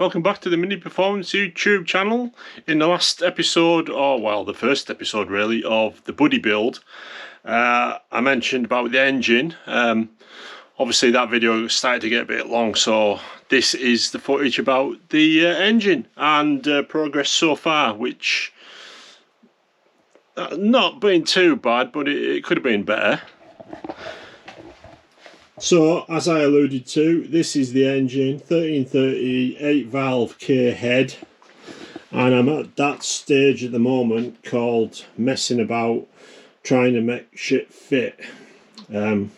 Welcome back to the Mini Performance YouTube channel. In the last episode, or well, the first episode really, of the Buddy build, I mentioned about the engine. Obviously that video started to get a bit long, so this is the footage about the engine and progress so far, which not been too bad, but it could have been better. So, as I alluded to, this is the engine, 1330 8 valve K head, and I'm at that stage at the moment called messing about, trying to make shit fit. There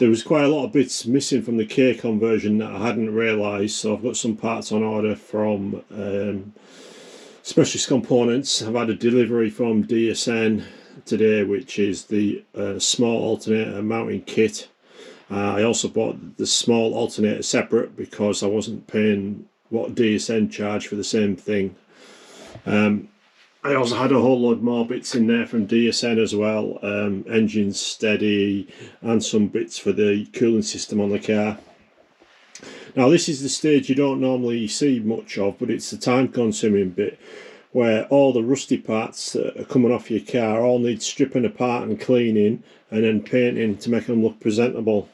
was quite a lot of bits missing from the K conversion that I hadn't realised, so I've got some parts on order from Specialist Components. I've had a delivery from DSN today, which is the small alternator mounting kit. I also bought the small alternator separate because I wasn't paying what DSN charged for the same thing. I also had a whole load more bits in there from DSN as well, engine steady and some bits for the cooling system on the car. Now this is the stage you don't normally see much of, but it's the time consuming bit where all the rusty parts that are coming off your car all need stripping apart and cleaning and then painting to make them look presentable.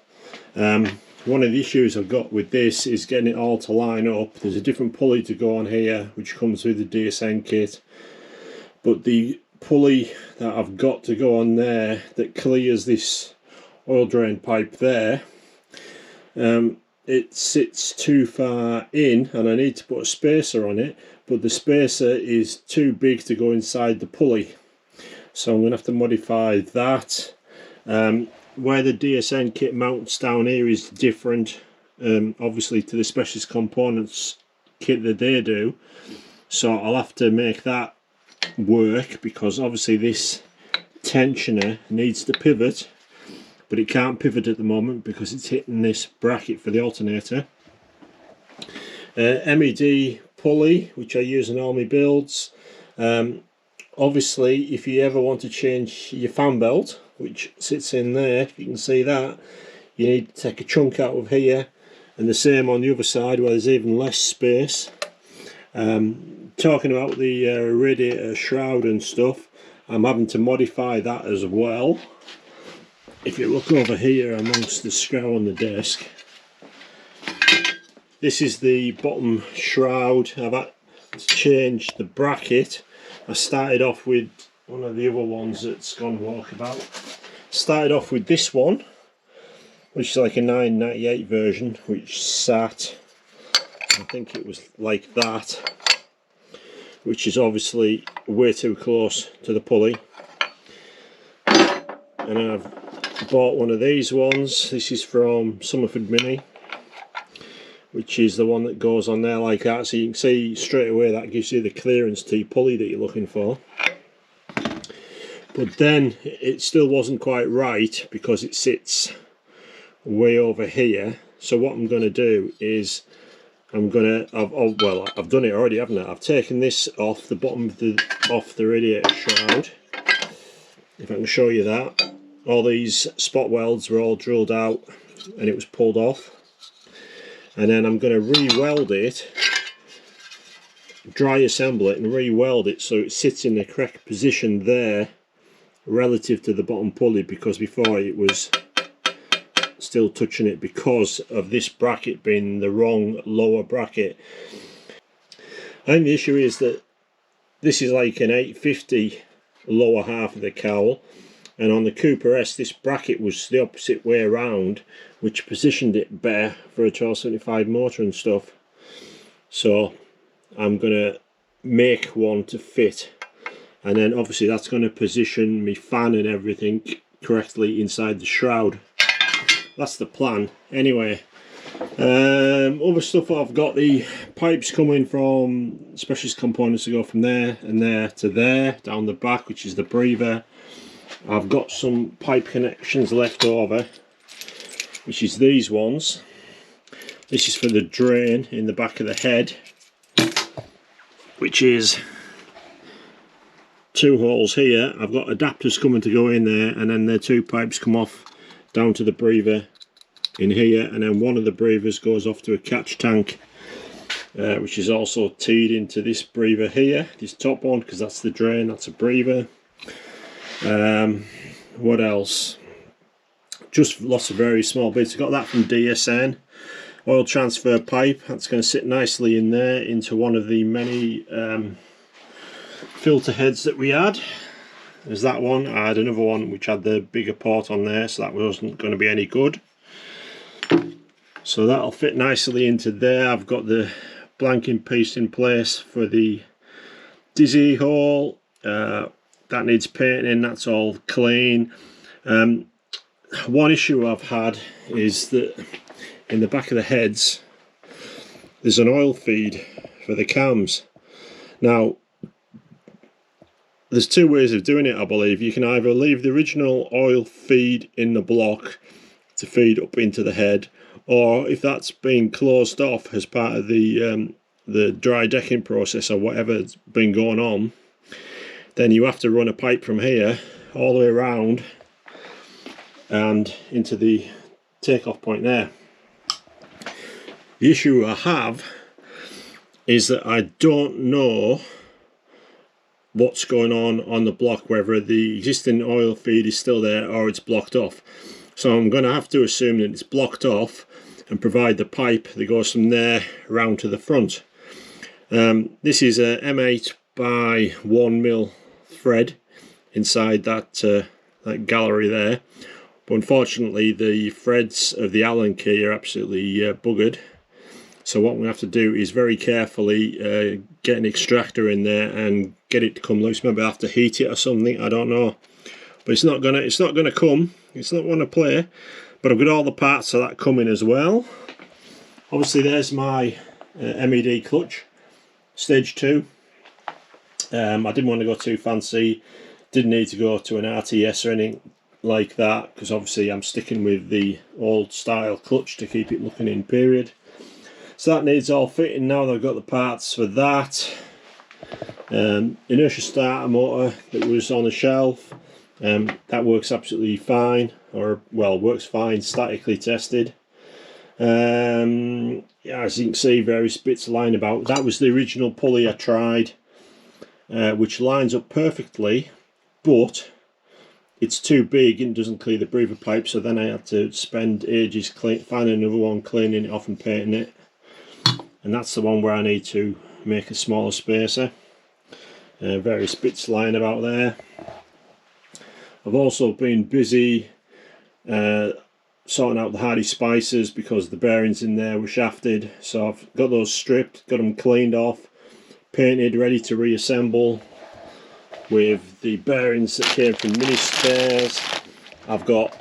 One of the issues I've got with this is getting it all to line up. There's a different pulley to go on here which comes with the DSN kit, but the pulley that I've got to go on there that clears this oil drain pipe there, it sits too far in and I need to put a spacer on it, but the spacer is too big to go inside the pulley, so I'm going to have to modify that. Where the DSN kit mounts down here is different, obviously, to the Specialist Components kit that they do, so I'll have to make that work because obviously this tensioner needs to pivot, but it can't pivot at the moment because it's hitting this bracket for the alternator. MED pulley, which I use in all my builds. Obviously, if you ever want to change your fan belt, which sits in there, if you can see that, you need to take a chunk out of here, and the same on the other side where there's even less space. Talking about the radiator shroud and stuff, I'm having to modify that as well. If you look over here amongst the screw on the desk, this is the bottom shroud. I've had to change the bracket. I started off with one of the other ones that's gone walkabout. Started off with this one, which is like a 998 version, which sat, I think it was like that, which is obviously way too close to the pulley. And I've bought one of these ones. This is from Summerford Mini, which is the one that goes on there like that, so you can see straight away that gives you the clearance to your pulley that you're looking for. But then it still wasn't quite right because it sits way over here. So what I'm going to do is I've done it already, haven't I? I've taken this off the bottom of the radiator shroud. If I can show you that, all these spot welds were all drilled out and it was pulled off. And then I'm going to re-weld it, dry assemble it and re-weld it so it sits in the correct position there relative to the bottom pulley, because before it was still touching it because of this bracket being the wrong lower bracket. I think the issue is that this is like an 850 lower half of the cowl, and on the Cooper S this bracket was the opposite way around, which positioned it better for a 1275 motor and stuff. So I'm going to make one to fit, and then obviously that's going to position me fan and everything correctly inside the shroud. That's the plan. Anyway, other stuff, I've got the pipes coming from Specialist Components to go from there and there to there down the back, which is the breather. I've got some pipe connections left over, which is these ones. This is for the drain in the back of the head, which is two holes here. I've got adapters coming to go in there, and then the two pipes come off down to the breather in here, and then one of the breathers goes off to a catch tank which is also teed into this breather here, this top one, because that's the drain, that's a breather. What else? Just lots of very small bits. I got that from DSN. Oil transfer pipe, that's going to sit nicely in there into one of the many filter heads that we had. There's that one. I had another one which had the bigger port on there, so that wasn't going to be any good. So that'll fit nicely into there. I've got the blanking piece in place for the dizzy hole. That needs painting, that's all clean. One issue I've had is that in the back of the heads there's an oil feed for the cams. Now there's two ways of doing it, I believe. You can either leave the original oil feed in the block to feed up into the head, or if that's been closed off as part of the dry decking process or whatever's been going on, then you have to run a pipe from here all the way around and into the takeoff point there. The issue I have is that I don't know what's going on the block, whether the existing oil feed is still there or it's blocked off. So I'm going to have to assume that it's blocked off and provide the pipe that goes from there round to the front. This is a M8 by 1mm thread inside that gallery there, but unfortunately the threads of the Allen key are absolutely buggered. So what I'm going to have to do is very carefully get an extractor in there and get it to come loose. Maybe I have to heat it or something, I don't know. But it's not gonna come. It's not going to play. But I've got all the parts of that coming as well. Obviously there's my MED clutch, stage 2. I didn't want to go too fancy. Didn't need to go to an RTS or anything like that, because obviously I'm sticking with the old style clutch to keep it looking in period. So that needs all fitting now that I've got the parts for that. Inertia starter motor that was on the shelf, that works absolutely fine, or well, works fine, statically tested. Yeah, as you can see, various bits lying about. That was the original pulley I tried, which lines up perfectly, but it's too big and doesn't clear the breather pipe, so then I had to spend ages finding another one, cleaning it off and painting it. And that's the one where I need to make a smaller spacer. Various bits lying about there. I've also been busy sorting out the Hardy spicers because the bearings in there were shafted. So I've got those stripped, got them cleaned off, painted, ready to reassemble with the bearings that came from mini spares. I've got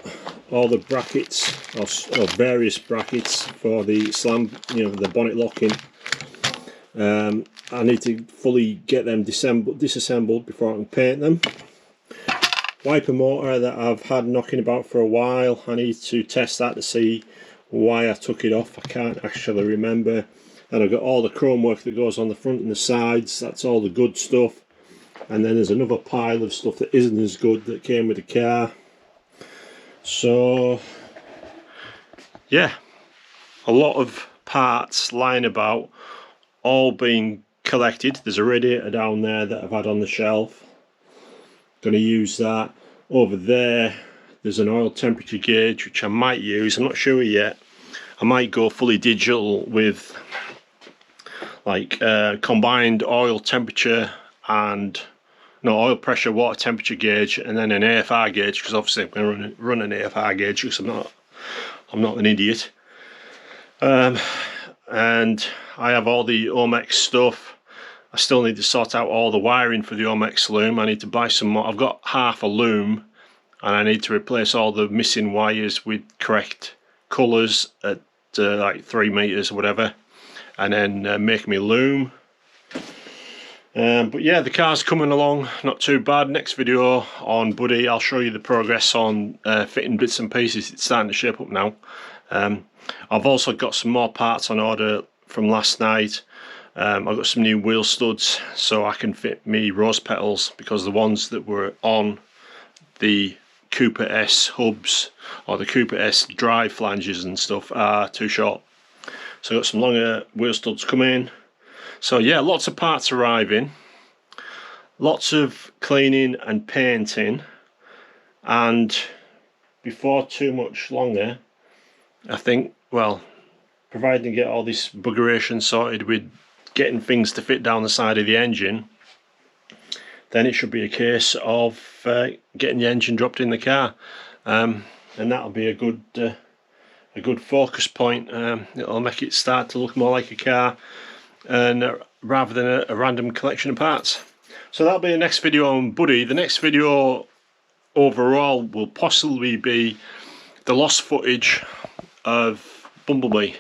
all the brackets, or various brackets for the slam, the bonnet locking. I need to fully get them disassembled before I can paint them. Wiper motor that I've had knocking about for a while. I need to test that to see why I took it off. I can't actually remember. And I've got all the chrome work that goes on the front and the sides. That's all the good stuff. And then there's another pile of stuff that isn't as good that came with the car. So yeah, a lot of parts lying about, all being collected. There's a radiator down there that I've had on the shelf, going to use that. Over there there's an oil temperature gauge which I might use, I'm not sure yet. I might go fully digital with like combined oil temperature and oil pressure, water temperature gauge, and then an AFR gauge, because obviously I'm going to run an AFR gauge because I'm not an idiot. And I have all the Omex stuff. I still need to sort out all the wiring for the Omex loom. I need to buy some more. I've got half a loom and I need to replace all the missing wires with correct colours at like 3 meters or whatever, and then make me loom. But yeah, the car's coming along not too bad. Next video on Buddy, I'll show you the progress on fitting bits and pieces. It's starting to shape up now. I've also got some more parts on order from last night. I've got some new wheel studs so I can fit me rose petals, because the ones that were on the Cooper S hubs or the Cooper S drive flanges and stuff are too short. So I've got some longer wheel studs coming. So yeah, lots of parts arriving, lots of cleaning and painting, and before too much longer, I think, well, providing you get all this buggeration sorted with getting things to fit down the side of the engine, then it should be a case of getting the engine dropped in the car, and that'll be a good focus point. It'll make it start to look more like a car, and rather than a random collection of parts. So that'll be the next video on Buddy. The next video overall will possibly be the lost footage of Bumblebee.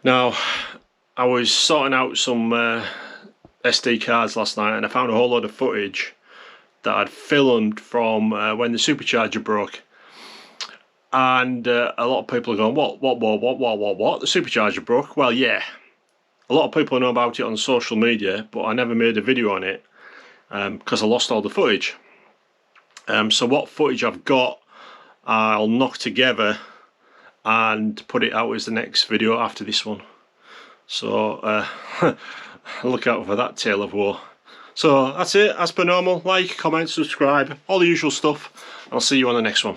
Now, I was sorting out some SD cards last night, and I found a whole load of footage that I'd filmed from when the supercharger broke. And a lot of people are going, what? The supercharger broke? Well, yeah. A lot of people know about it on social media, but I never made a video on it because I lost all the footage. So what footage I've got, I'll knock together and put it out as the next video after this one. So look out for that tale of woe. So that's it, as per normal. Like, comment, subscribe, all the usual stuff. I'll see you on the next one.